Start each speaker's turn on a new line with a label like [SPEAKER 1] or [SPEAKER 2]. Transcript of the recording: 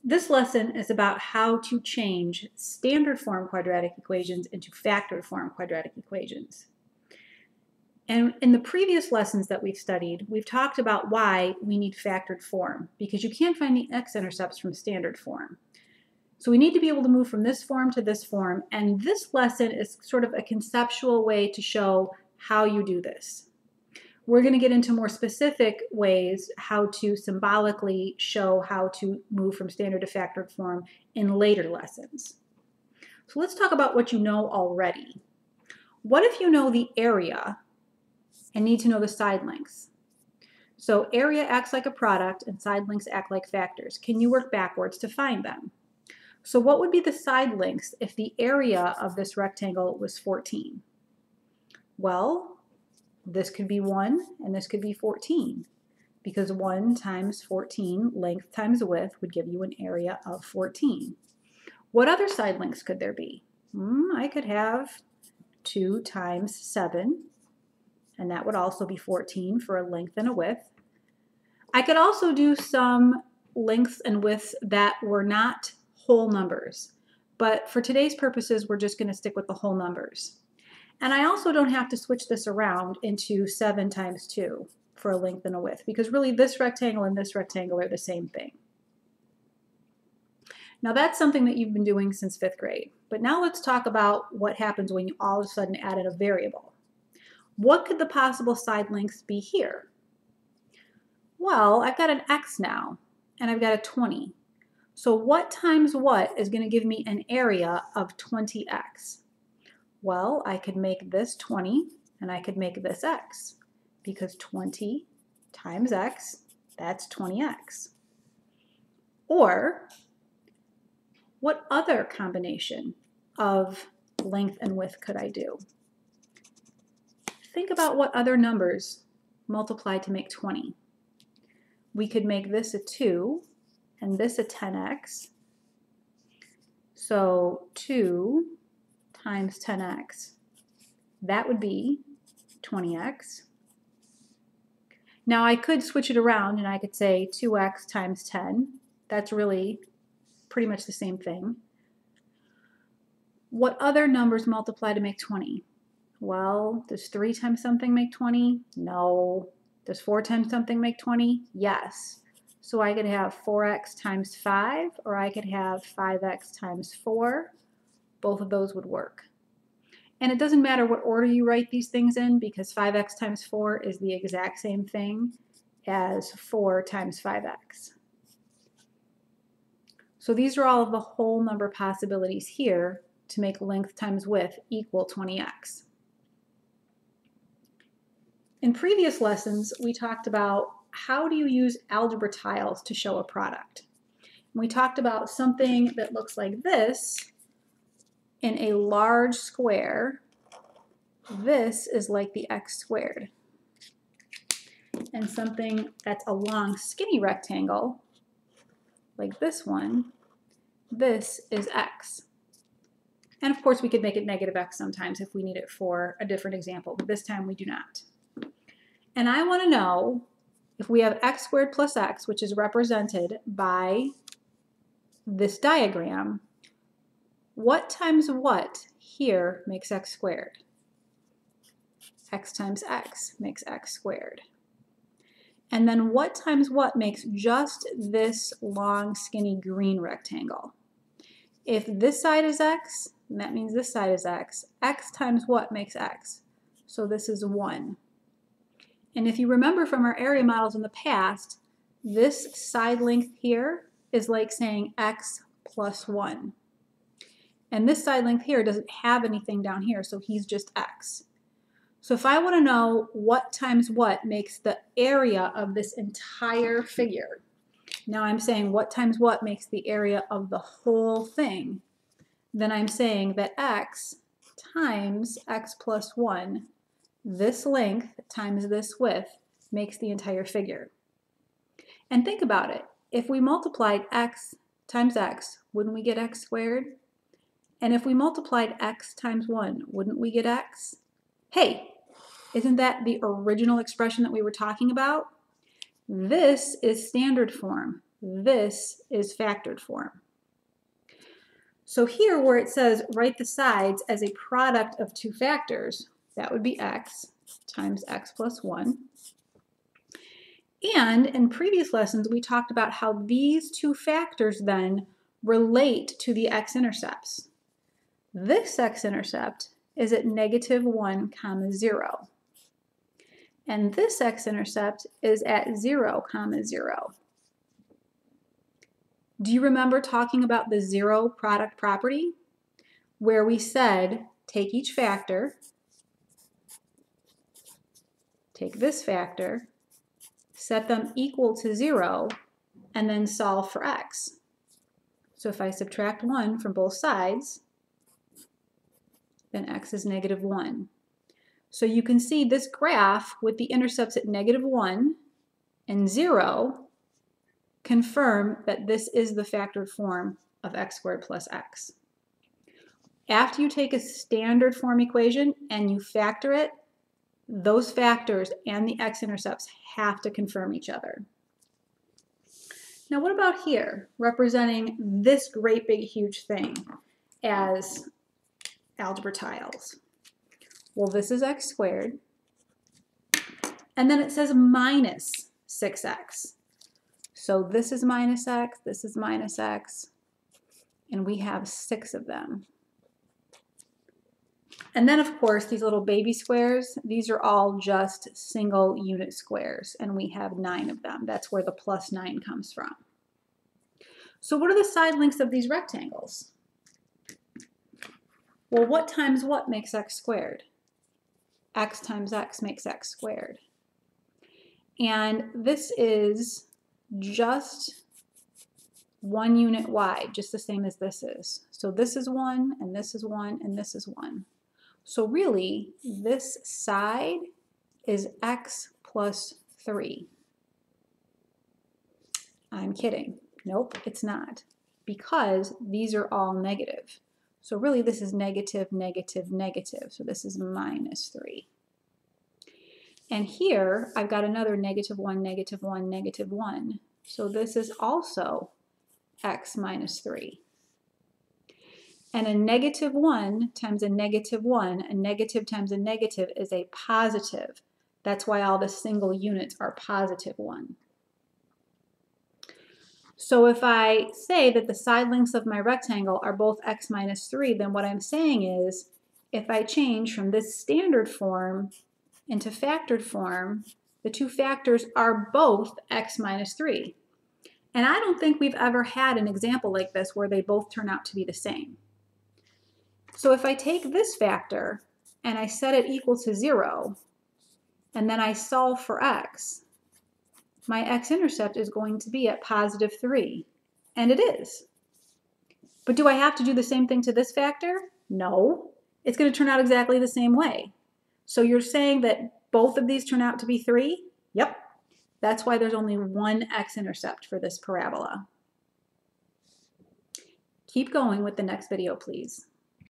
[SPEAKER 1] This lesson is about how to change standard form quadratic equations into factored form quadratic equations. And in the previous lessons that we've studied, we've talked about why we need factored form, because you can't find the x-intercepts from standard form. So we need to be able to move from this form to this form, and this lesson is sort of a conceptual way to show how you do this. We're going to get into more specific ways how to symbolically show how to move from standard to factored form in later lessons. So let's talk about what you know already. What if you know the area and need to know the side lengths? So area acts like a product and side lengths act like factors. Can you work backwards to find them? So what would be the side lengths if the area of this rectangle was 14? Well, this could be 1 and this could be 14, because 1 times 14, length times width, would give you an area of 14. What other side lengths could there be? I could have 2 times 7, and that would also be 14 for a length and a width. I could also do some lengths and widths that were not whole numbers, but for today's purposes, we're just going to stick with the whole numbers. And I also don't have to switch this around into 7 times 2 for a length and a width, because really this rectangle and this rectangle are the same thing. Now that's something that you've been doing since 5th grade. But now let's talk about what happens when you all of a sudden add in a variable. What could the possible side lengths be here? Well, I've got an x now, and I've got a 20. So what times what is going to give me an area of 20x? Well, I could make this 20 and I could make this x, because 20 times x, that's 20x. Or what other combination of length and width could I do? Think about what other numbers multiply to make 20. We could make this a 2 and this a 10x. So 2 times 10x, that would be 20x. Now I could switch it around and I could say 2x times 10. That's really pretty much the same thing. What other numbers multiply to make 20? Well, does 3 times something make 20? No. Does 4 times something make 20? Yes. So I could have 4x times 5, or I could have 5x times 4. Both of those would work. And it doesn't matter what order you write these things in, because 5x times 4 is the exact same thing as 4 times 5x. So these are all of the whole number possibilities here to make length times width equal 20x. In previous lessons, we talked about how do you use algebra tiles to show a product. We talked about something that looks like this. In a large square, this is like the x squared. And something that's a long skinny rectangle, like this one, this is x. And of course we could make it negative x sometimes if we need it for a different example, but this time we do not. And I want to know if we have x squared plus x, which is represented by this diagram, what times what here makes x squared? X times x makes x squared. And then what times what makes just this long skinny green rectangle? If this side is x, then that means this side is x. X times what makes x? So this is 1. And if you remember from our area models in the past, this side length here is like saying x plus 1. And this side length here doesn't have anything down here, so he's just x. So if I want to know what times what makes the area of this entire figure, now I'm saying what times what makes the area of the whole thing, then I'm saying that x times x plus 1, this length times this width, makes the entire figure. And think about it. If we multiplied x times x, wouldn't we get x squared? And if we multiplied x times 1, wouldn't we get x? Hey, isn't that the original expression that we were talking about? This is standard form. this is factored form. So here where it says write the sides as a product of two factors, that would be x times x plus 1. And in previous lessons, we talked about how these two factors then relate to the x-intercepts. This x-intercept is at -1, 0. And this x-intercept is at 0, 0. Do you remember talking about the zero product property, where we said take each factor, take this factor, set them equal to 0, and then solve for x. So if I subtract 1 from both sides, then x is -1. So you can see this graph with the intercepts at -1 and 0 confirm that this is the factored form of x squared plus x. After you take a standard form equation and you factor it, those factors and the x-intercepts have to confirm each other. Now what about here, representing this great big huge thing as algebra tiles? Well, this is x squared, and then it says minus 6x. So this is minus x, this is minus x, and we have 6 of them. And then, of course, these little baby squares, these are all just single unit squares, and we have 9 of them. That's where the plus 9 comes from. So what are the side lengths of these rectangles? Well, what times what makes x squared? X times x makes x squared. And this is just 1 unit wide, just the same as this is. So this is 1, and this is 1, and this is 1. So really, this side is x plus 3. I'm kidding. Nope, it's not, because these are all negative. So really, this is negative, negative, negative. So this is minus 3. And here, I've got another -1, -1, -1. So this is also x minus 3. And a -1 times a -1, a negative times a negative is a positive. That's why all the single units are +1. So if I say that the side lengths of my rectangle are both x minus 3, then what I'm saying is if I change from this standard form into factored form, the two factors are both x minus 3. And I don't think we've ever had an example like this where they both turn out to be the same. So if I take this factor and I set it equal to 0, and then I solve for x, my x-intercept is going to be at +3, and it is. But do I have to do the same thing to this factor? No, it's going to turn out exactly the same way. So you're saying that both of these turn out to be 3? Yep, that's why there's only one x-intercept for this parabola. Keep going with the next video, please.